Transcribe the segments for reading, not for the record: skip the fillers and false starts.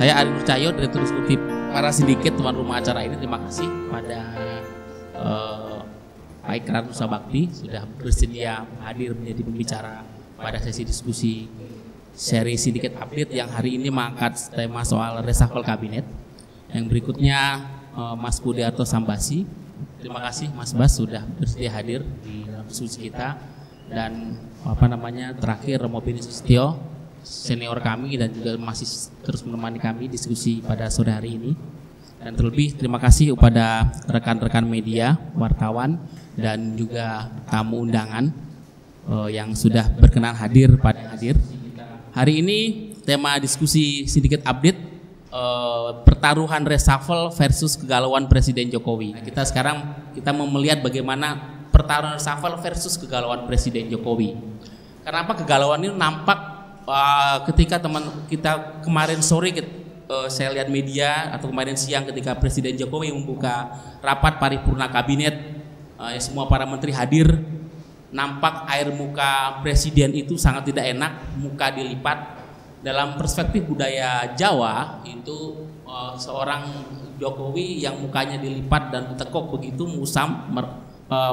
Saya Ari Nur Cahyo, Direktur Eksekutif Para Sindiket, tuan rumah acara ini. Terima kasih pada Pak Ikrar Nusa Bakti sudah bersedia hadir menjadi pembicara pada sesi diskusi seri Sindiket Update yang hari ini mengangkat tema soal reshuffle kabinet. Yang berikutnya Mas Budiarto Sambasi. Terima kasih Mas Bas sudah bersedia hadir di dalam diskusi kita. Dan terakhir Romo Beni Sustio, senior kami dan juga masih terus menemani kami diskusi pada sore hari ini. Dan terlebih terima kasih kepada rekan-rekan media, wartawan dan juga tamu undangan yang sudah berkenan hadir pada hadir. Hari ini tema diskusi Sindiket Update pertaruhan reshuffle versus kegalauan Presiden Jokowi. Kita mau melihat bagaimana pertaruhan reshuffle versus kegalauan Presiden Jokowi. Kenapa kegalauan ini nampak ketika teman kita kemarin sore saya lihat media atau kemarin siang ketika Presiden Jokowi membuka rapat paripurna kabinet, semua para menteri hadir, nampak air muka Presiden itu sangat tidak enak, muka dilipat. Dalam perspektif budaya Jawa itu seorang Jokowi yang mukanya dilipat dan ditekuk begitu musam.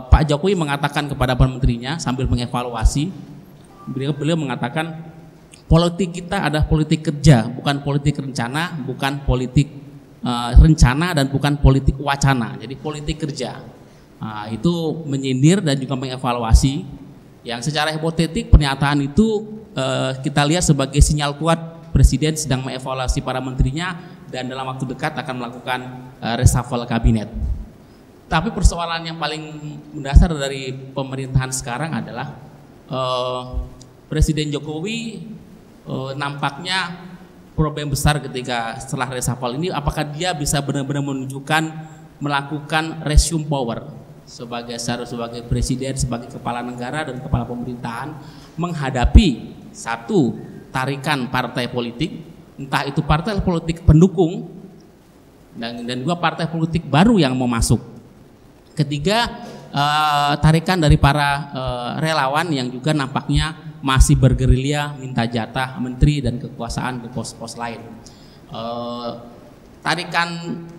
Pak Jokowi mengatakan kepada para menterinya sambil mengevaluasi, beliau mengatakan politik kita adalah politik kerja, bukan politik rencana, bukan politik rencana dan bukan politik wacana. Jadi politik kerja. Itu menyindir dan juga mengevaluasi. Yang secara hipotetik pernyataan itu kita lihat sebagai sinyal kuat Presiden sedang mengevaluasi para menterinya dan dalam waktu dekat akan melakukan reshuffle kabinet. Tapi persoalan yang paling mendasar dari pemerintahan sekarang adalah Presiden Jokowi nampaknya problem besar ketika setelah reshuffle ini, apakah dia bisa benar-benar menunjukkan melakukan resume power sebagai presiden, sebagai kepala negara dan kepala pemerintahan menghadapi satu tarikan partai politik, entah itu partai politik pendukung dan juga partai politik baru yang mau masuk. Ketiga, tarikan dari para relawan yang juga nampaknya masih bergerilya minta jatah menteri dan kekuasaan di pos-pos lain. Tarikan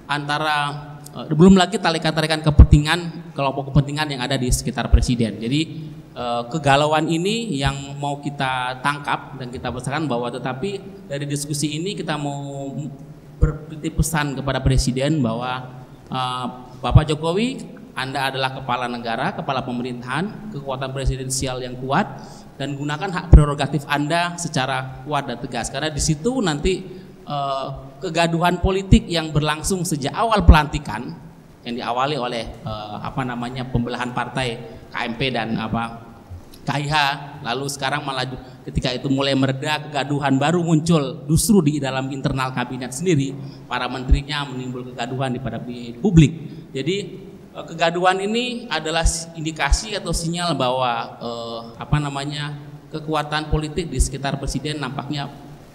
antara belum lagi tarikan kepentingan, kelompok kepentingan yang ada di sekitar presiden. Jadi kegalauan ini yang mau kita tangkap dan kita besarkan bahwa, tetapi dari diskusi ini kita mau bertitip pesan kepada presiden bahwa Bapak Jokowi, Anda adalah kepala negara, kepala pemerintahan, kekuatan presidensial yang kuat, dan gunakan hak prerogatif Anda secara kuat dan tegas, karena di situ nanti kegaduhan politik yang berlangsung sejak awal pelantikan yang diawali oleh pembelahan partai KMP dan KIH, lalu sekarang malah ketika itu mulai mereda, kegaduhan baru muncul justru di dalam internal kabinet sendiri, para menterinya menimbul kegaduhan di publik. Jadi kegaduhan ini adalah indikasi atau sinyal bahwa kekuatan politik di sekitar presiden nampaknya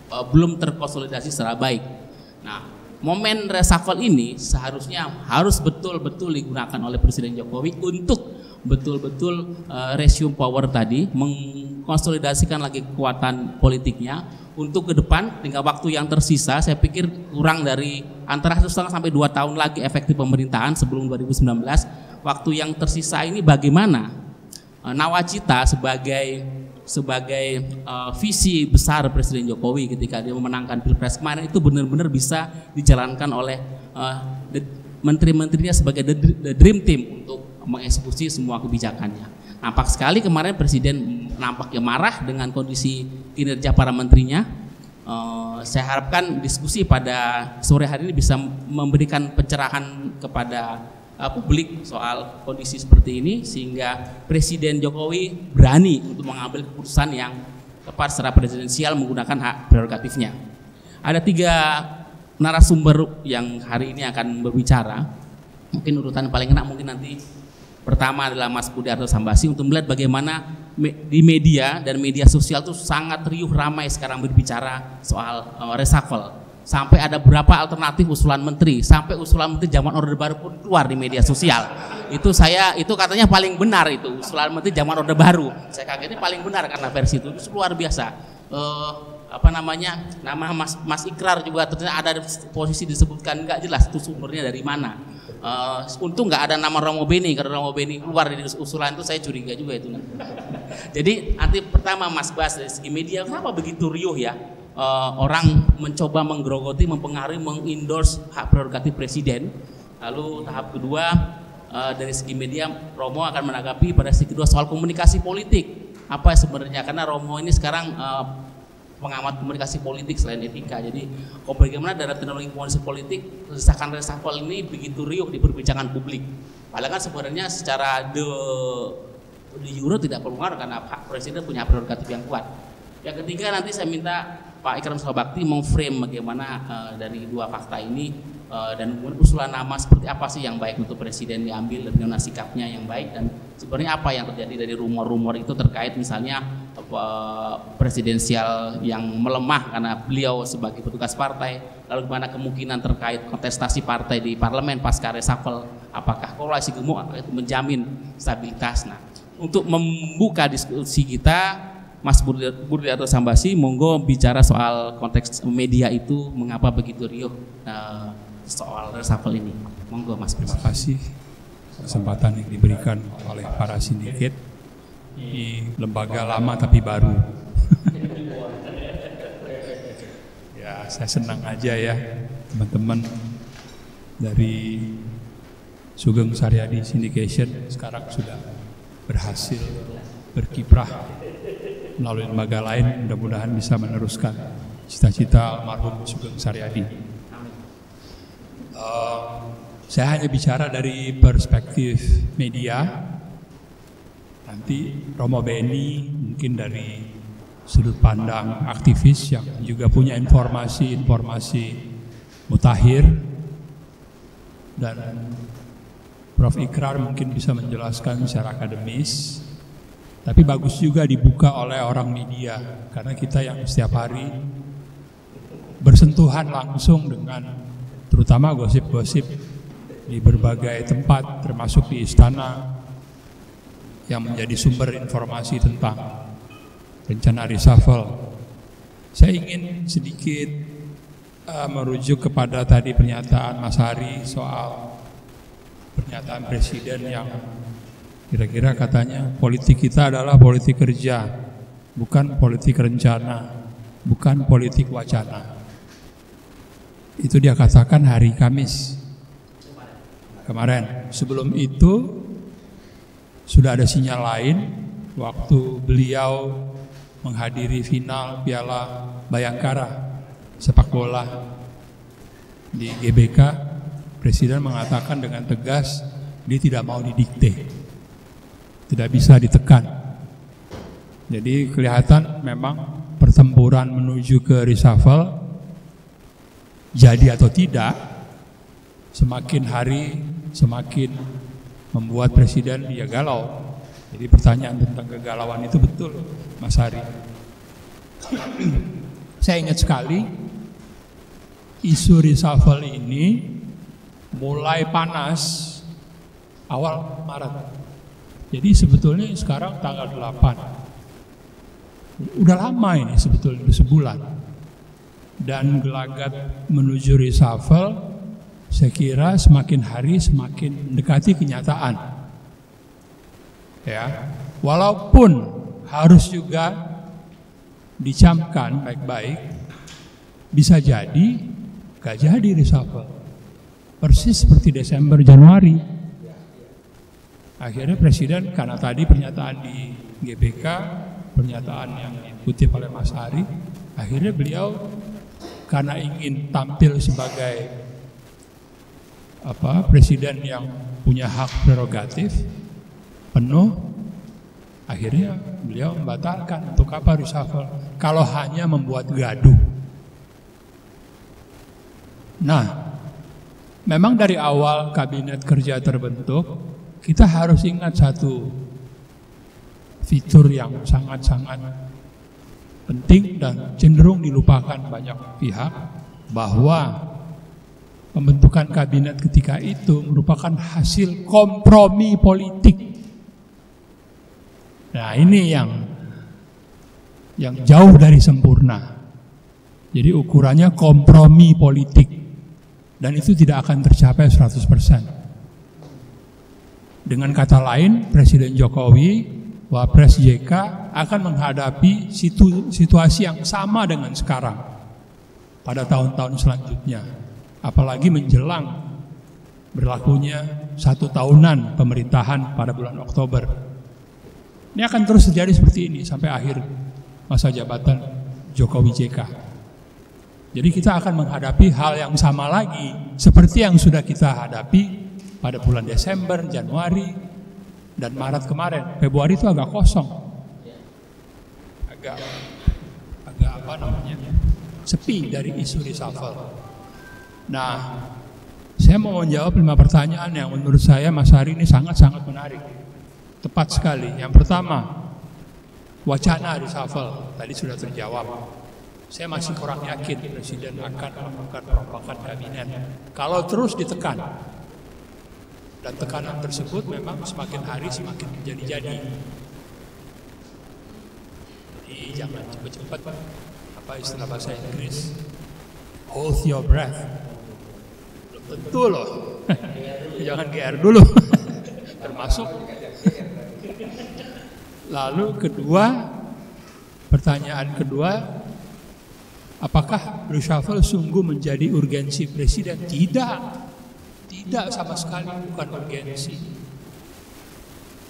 belum terkonsolidasi secara baik. Nah, momen reshuffle ini seharusnya harus betul-betul digunakan oleh Presiden Jokowi untuk betul-betul resume power tadi, mengkonsolidasikan lagi kekuatan politiknya untuk ke depan. Tinggal waktu yang tersisa, saya pikir kurang dari antara 1,5 sampai 2 tahun lagi efektif pemerintahan sebelum 2019. Waktu yang tersisa ini bagaimana nawacita sebagai visi besar Presiden Jokowi ketika dia memenangkan Pilpres kemarin itu benar-benar bisa dijalankan oleh menteri-menterinya sebagai the dream team untuk mengeksekusi semua kebijakannya. Nampak sekali kemarin Presiden nampaknya marah dengan kondisi kinerja para menterinya. Saya harapkan diskusi pada sore hari ini bisa memberikan pencerahan kepada publik soal kondisi seperti ini, sehingga Presiden Jokowi berani untuk mengambil keputusan yang tepat secara presidensial menggunakan hak prerogatifnya. Ada 3 narasumber yang hari ini akan berbicara. Mungkin urutan paling enak mungkin nanti pertama adalah Mas Budiarto Sambasi untuk melihat bagaimana di media dan media sosial itu sangat riuh ramai sekarang berbicara soal reshuffle. Sampai ada berapa alternatif usulan menteri, sampai usulan menteri zaman Orde Baru pun keluar di media sosial. Itu katanya paling benar, itu usulan menteri zaman Orde Baru. Saya kaget, ini paling benar karena versi itu luar biasa. nama Mas Ikrar juga ternyata ada posisi disebutkan nggak jelas itu sumbernya dari mana. Untung nggak ada nama Romo Beni, karena Romo Beni keluar dari usulan itu saya curiga juga itu. Jadi nanti pertama Mas bahas dari segi media, kenapa begitu riuh ya orang mencoba menggerogoti, mempengaruhi, mengendorse hak prerogatif presiden. Lalu tahap kedua dari segi media Romo akan menanggapi pada segi kedua soal komunikasi politik. Apa sebenarnya, karena Romo ini sekarang pengamat komunikasi politik selain etika. Jadi bagaimana dalam teknologi komunikasi politik desakan reshuffle ini begitu riuh di perbincangan publik. Padahal kan sebenarnya secara de jure tidak berpengaruh karena Pak Presiden punya prerogatif yang kuat. Yang ketiga nanti saya minta Pak Ikrar Nusa-Bakti memframe bagaimana dari dua fakta ini dan usulan nama seperti apa sih yang baik untuk Presiden diambil dan bagaimana sikapnya yang baik, dan sebenarnya apa yang terjadi dari rumor-rumor itu terkait misalnya presidensial yang melemah karena beliau sebagai petugas partai, lalu bagaimana kemungkinan terkait kontestasi partai di parlemen pasca reshuffle, apakah koalisi gemuk itu menjamin stabilitas. Nah, untuk membuka diskusi kita, Mas Burdiarto Sambasi, monggo bicara soal konteks media itu mengapa begitu riuh soal reshuffle ini. Monggo Mas. Terima kasih kesempatan yang diberikan oleh para sindiket di lembaga lama tapi baru. Ya, saya senang aja ya teman-teman dari Sugeng Saryadi Syndication sekarang sudah berhasil berkiprah melalui lembaga lain, mudah-mudahan bisa meneruskan cita-cita almarhum Sugeng Saryadi. Saya hanya bicara dari perspektif media, nanti Romo Beni mungkin dari sudut pandang aktivis yang juga punya informasi mutakhir, dan Prof. Ikrar mungkin bisa menjelaskan secara akademis. Tapi bagus juga dibuka oleh orang media, karena kita yang setiap hari bersentuhan langsung dengan terutama gosip-gosip di berbagai tempat, termasuk di istana, yang menjadi sumber informasi tentang rencana reshuffle. Saya ingin sedikit merujuk kepada tadi pernyataan Mas Hari soal pernyataan Presiden yang kira-kira katanya politik kita adalah politik kerja, bukan politik rencana, bukan politik wacana. Itu dia katakan hari Kamis kemarin. Sebelum itu sudah ada sinyal lain waktu beliau menghadiri final Piala Bayangkara sepak bola di GBK. Presiden mengatakan dengan tegas dia tidak mau didikte, tidak bisa ditekan. Jadi kelihatan memang pertempuran menuju ke reshuffle jadi atau tidak semakin hari semakin membuat Presiden dia galau. Jadi pertanyaan tentang kegalauan itu betul, Mas Hari. Saya ingat sekali isu reshuffle ini mulai panas awal Maret. Jadi sebetulnya sekarang tanggal 8. Udah lama ini sebetulnya, udah sebulan. Dan gelagat menuju reshuffle saya kira semakin hari semakin mendekati kenyataan. Ya, walaupun harus juga dicamkan baik-baik, bisa jadi gak jadi reshuffle. Persis seperti Desember Januari. Akhirnya Presiden karena tadi pernyataan di GBK, pernyataan yang dikutip oleh Mas Hari, akhirnya beliau karena ingin tampil sebagai Presiden yang punya hak prerogatif penuh, akhirnya beliau membatalkan. Untuk apa reshuffle kalau hanya membuat gaduh? Nah, memang dari awal kabinet kerja terbentuk, kita harus ingat satu fitur yang sangat-sangat penting dan cenderung dilupakan banyak pihak, bahwa pembentukan kabinet ketika itu merupakan hasil kompromi politik. Nah, ini yang jauh dari sempurna. Jadi ukurannya kompromi politik. Dan itu tidak akan tercapai 100%. Dengan kata lain, Presiden Jokowi, Wapres JK akan menghadapi situasi yang sama dengan sekarang pada tahun-tahun selanjutnya. Apalagi menjelang berlakunya 1 tahunan pemerintahan pada bulan Oktober. Ini akan terus terjadi seperti ini sampai akhir masa jabatan Jokowi JK. Jadi kita akan menghadapi hal yang sama lagi seperti yang sudah kita hadapi pada bulan Desember, Januari, dan Maret kemarin. Februari itu agak kosong. Agak apa namanya? Sepi dari isu reshuffle. Nah, saya mau menjawab 5 pertanyaan yang menurut saya Mas Hari ini sangat-sangat menarik. Tepat sekali. Yang pertama, wacana reshuffle tadi sudah terjawab. Saya masih kurang yakin Presiden akan melakukan perombakan kabinet kalau terus ditekan. Dan tekanan tersebut memang semakin hari semakin menjadi-jadi. Jadi jangan cepat-cepat, apa istilah bahasa Inggris, hold your breath. Belum tentu loh. Jangan GR dulu. Termasuk. Lalu pertanyaan kedua, apakah reshuffle sungguh menjadi urgensi Presiden? Tidak sama sekali, bukan urgensi.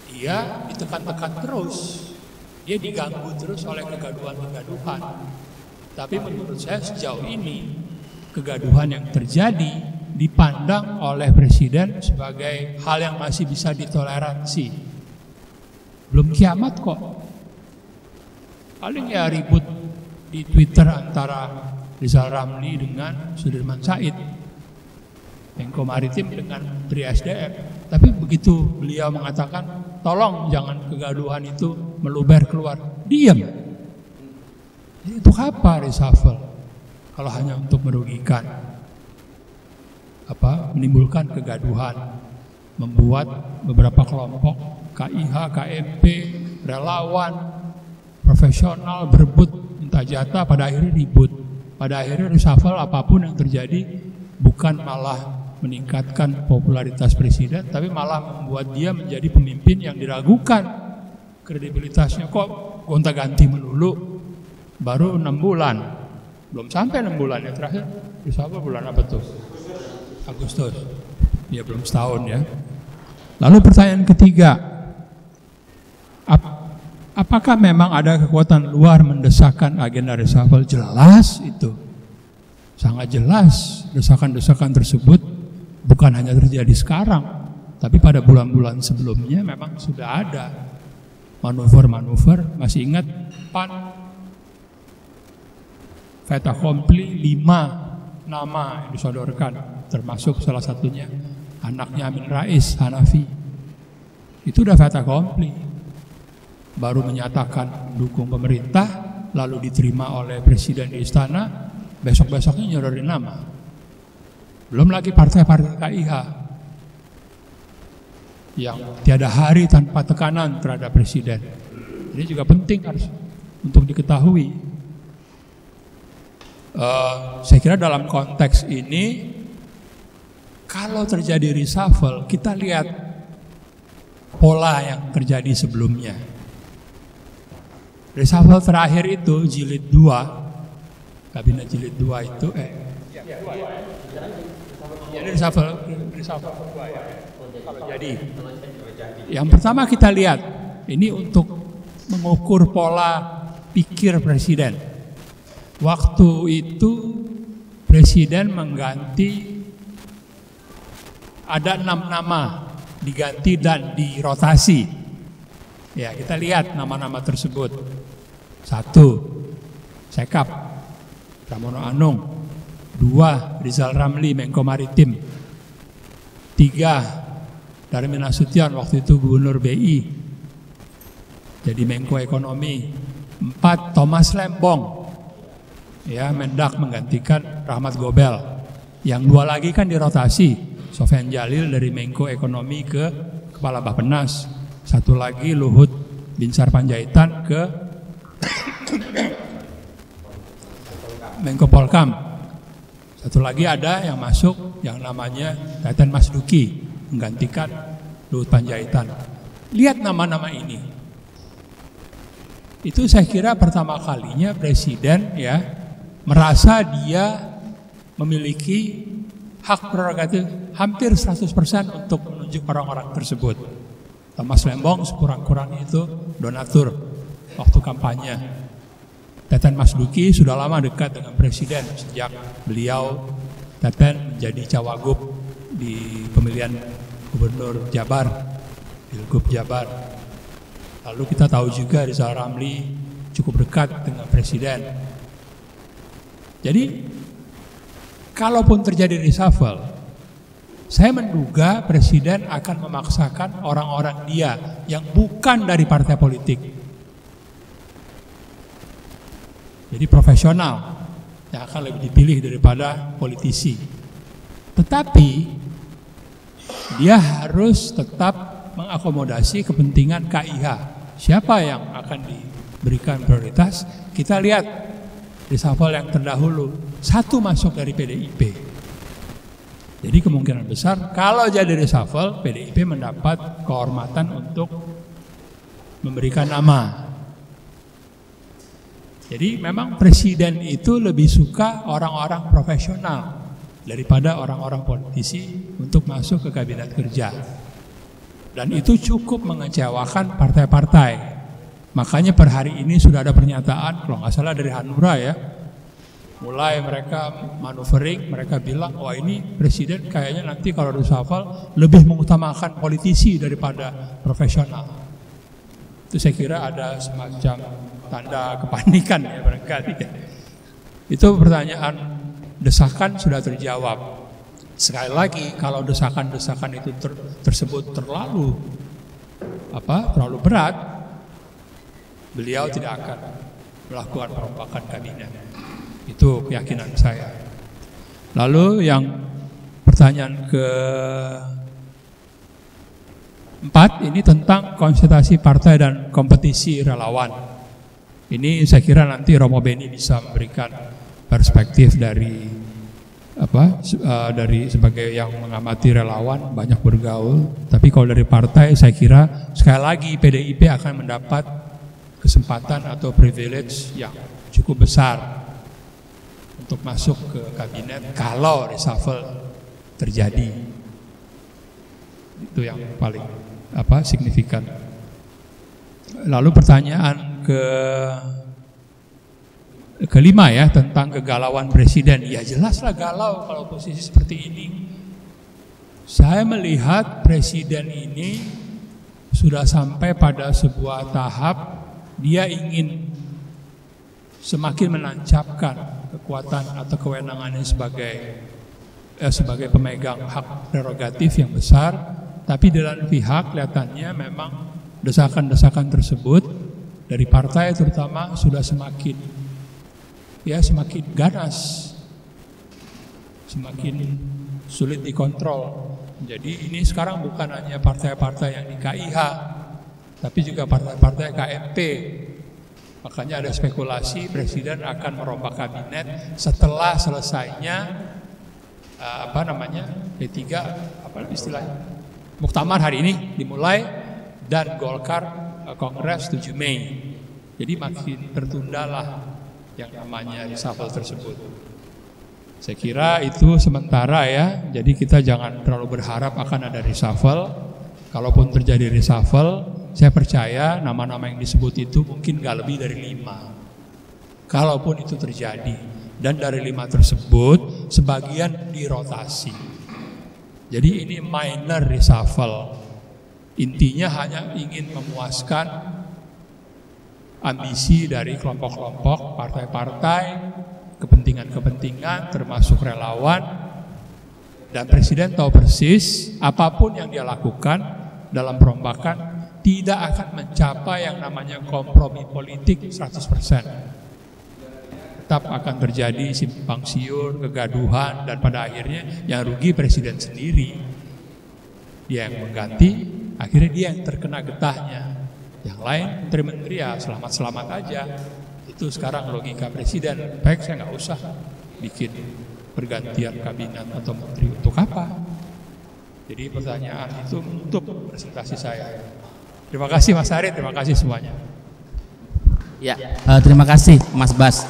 Dia ditekan-tekan terus, dia diganggu terus oleh kegaduhan-kegaduhan. Tapi menurut saya sejauh ini kegaduhan yang terjadi dipandang oleh Presiden sebagai hal yang masih bisa ditoleransi. Belum kiamat kok. Paling ya ribut di Twitter antara Rizal Ramli dengan Sudirman Said, Menko Maritim dengan Menteri SDM. Tapi begitu beliau mengatakan, tolong jangan kegaduhan itu meluber keluar, diam. Jadi untuk apa reshuffle? Kalau hanya untuk merugikan, menimbulkan kegaduhan, membuat beberapa kelompok KIH, KMP, relawan, profesional berebut minta jatah, pada akhirnya ribut. Pada akhirnya reshuffle apapun yang terjadi bukan malah meningkatkan popularitas Presiden, tapi malah membuat dia menjadi pemimpin yang diragukan kredibilitasnya. Kok gonta-ganti melulu, baru 6 bulan, belum sampai 6 bulan ya terakhir reshuffle bulan apa tuh? Agustus, ya belum setahun ya. Lalu pertanyaan ketiga, apakah memang ada kekuatan luar mendesakkan agenda reshuffle? Jelas itu, sangat jelas. Desakan-desakan tersebut bukan hanya terjadi sekarang, tapi pada bulan-bulan sebelumnya memang sudah ada manuver-manuver. Masih ingat PAN fait accompli 5 nama yang disodorkan, termasuk salah satunya anaknya Amin Rais, Hanafi. Itu udah fait accompli. Baru menyatakan dukung pemerintah, lalu diterima oleh Presiden di istana, besok-besoknya nyodorin nama. Belum lagi partai-partai KIH yang tiada hari tanpa tekanan terhadap Presiden. Ini juga penting harus untuk diketahui. Saya kira dalam konteks ini, kalau terjadi reshuffle, kita lihat pola yang terjadi sebelumnya. Reshuffle terakhir itu jilid 2, kabinet jilid 2 itu jadi reshuffle kalau jadi. Yang pertama kita lihat, ini untuk mengukur pola pikir Presiden. Waktu itu Presiden mengganti, ada 6 nama diganti dan dirotasi. Ya, kita lihat nama-nama tersebut. 1, Sekap, Pramono Anung. 2, Rizal Ramli, Menko Maritim. 3, Darmin Nasution, waktu itu Gubernur BI, jadi Menko Ekonomi. 4, Thomas Lembong, ya, Mendak, menggantikan Rahmat Gobel. Yang 2 lagi kan dirotasi, Sofyan Jalil dari Menko Ekonomi ke Kepala Bappenas. 1 lagi Luhut Binsar Panjaitan ke Menko Polkam. Satu lagi ada yang masuk yang namanya Teten Mas Duki menggantikan Luhut Panjaitan. Lihat nama-nama ini. Itu saya kira pertama kalinya presiden ya merasa dia memiliki hak prerogatif hampir 100% untuk menunjuk orang-orang tersebut. Thomas Lembong sekurang-kurangnya itu donatur waktu kampanye. Teten Mas Duki sudah lama dekat dengan presiden sejak beliau Teten menjadi cawagup di pemilihan gubernur Jabar, Pilgub Jabar. Lalu kita tahu juga Rizal Ramli cukup dekat dengan presiden. Jadi kalaupun terjadi reshuffle, saya menduga presiden akan memaksakan orang-orang dia yang bukan dari partai politik. Jadi profesional yang akan lebih dipilih daripada politisi. Tetapi dia harus tetap mengakomodasi kepentingan KIH. Siapa yang akan diberikan prioritas? Kita lihat reshuffle yang terdahulu, satu masuk dari PDIP. Jadi kemungkinan besar kalau jadi reshuffle, PDIP mendapat kehormatan untuk memberikan nama. Jadi memang presiden itu lebih suka orang-orang profesional daripada orang-orang politisi untuk masuk ke kabinet kerja. Dan itu cukup mengecewakan partai-partai. Makanya per hari ini sudah ada pernyataan, kalau nggak salah dari Hanura ya, mulai mereka maneuvering, mereka bilang, wah ini presiden kayaknya nanti kalau reshuffle lebih mengutamakan politisi daripada profesional. Itu saya kira ada semacam tanda kepanikan ya barangkali. Itu pertanyaan desakan sudah terjawab. Sekali lagi, kalau desakan-desakan itu tersebut terlalu berat, beliau tidak akan melakukan perombakan kabinet. Itu keyakinan saya. Lalu yang pertanyaan ke-4 ini tentang konsultasi partai dan kompetisi relawan. Ini saya kira nanti Romo Beni bisa memberikan perspektif dari dari sebagai yang mengamati relawan, banyak bergaul. Tapi kalau dari partai saya kira sekali lagi PDIP akan mendapat kesempatan atau privilege yang cukup besar untuk masuk ke kabinet kalau reshuffle terjadi. Itu yang paling signifikan. Lalu pertanyaan kelima ya tentang kegalauan presiden. Ya jelaslah galau kalau posisi seperti ini. Saya melihat presiden ini sudah sampai pada sebuah tahap dia ingin semakin menancapkan kekuatan atau kewenangannya sebagai pemegang hak prerogatif yang besar. Tapi di lain pihak kelihatannya memang desakan-desakan tersebut dari partai terutama sudah semakin ganas, semakin sulit dikontrol. Jadi ini sekarang bukan hanya partai-partai yang di KIH, tapi juga partai-partai KMP. Makanya ada spekulasi presiden akan merombak kabinet setelah selesainya P3 istilahnya muktamar hari ini dimulai dan Golkar Kongres 7 Mei. Jadi makin tertundalah yang namanya reshuffle tersebut. Saya kira itu sementara ya. Jadi kita jangan terlalu berharap akan ada reshuffle. Kalaupun terjadi reshuffle, saya percaya nama-nama yang disebut itu mungkin gak lebih dari 5. Kalaupun itu terjadi. Dan dari 5 tersebut, sebagian dirotasi. Jadi ini minor reshuffle. Intinya hanya ingin memuaskan ambisi dari kelompok-kelompok partai-partai, kepentingan-kepentingan termasuk relawan. Dan presiden tahu persis apapun yang dia lakukan dalam perombakan tidak akan mencapai yang namanya kompromi politik 100%. Tetap akan terjadi simpang siur, kegaduhan, dan pada akhirnya yang rugi presiden sendiri. Dia yang mengganti, akhirnya dia yang terkena getahnya. Yang lain menteri-menteri ya selamat-selamat aja. Itu sekarang logika presiden. Baik, saya nggak usah bikin pergantian kabinet atau menteri, untuk apa? Jadi pertanyaan itu untuk presentasi saya. Terima kasih Mas Ari, terima kasih semuanya. Ya, terima kasih Mas Bas.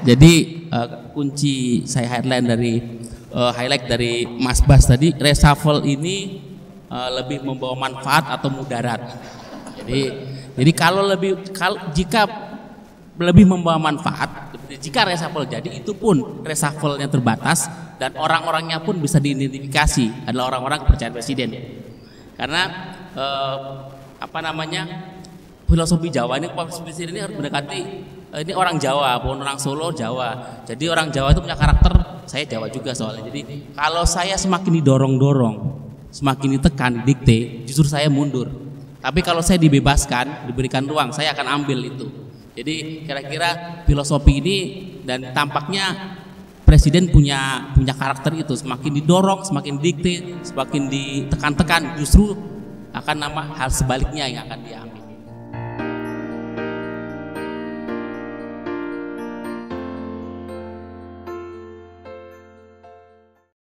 Jadi kunci saya highlight dari Mas Bas tadi, reshuffle ini lebih membawa manfaat atau mudarat. Jadi jika lebih membawa manfaat, jika reshuffle jadi, itu pun reshuffle-nya terbatas dan orang-orangnya pun bisa diidentifikasi adalah orang-orang kepercayaan presiden. Karena filosofi Jawa ini, presiden ini harus mendekati ini orang Jawa, bukan orang Solo, Jawa. Jadi orang Jawa itu punya karakter, saya Jawa juga soalnya. Jadi kalau saya semakin didorong-dorong, semakin ditekan, didikte, justru saya mundur. Tapi kalau saya dibebaskan, diberikan ruang, saya akan ambil itu. Jadi kira-kira filosofi ini, dan tampaknya presiden punya karakter itu, semakin didorong, semakin didikte, semakin ditekan-tekan, justru akan hal sebaliknya yang akan diambil.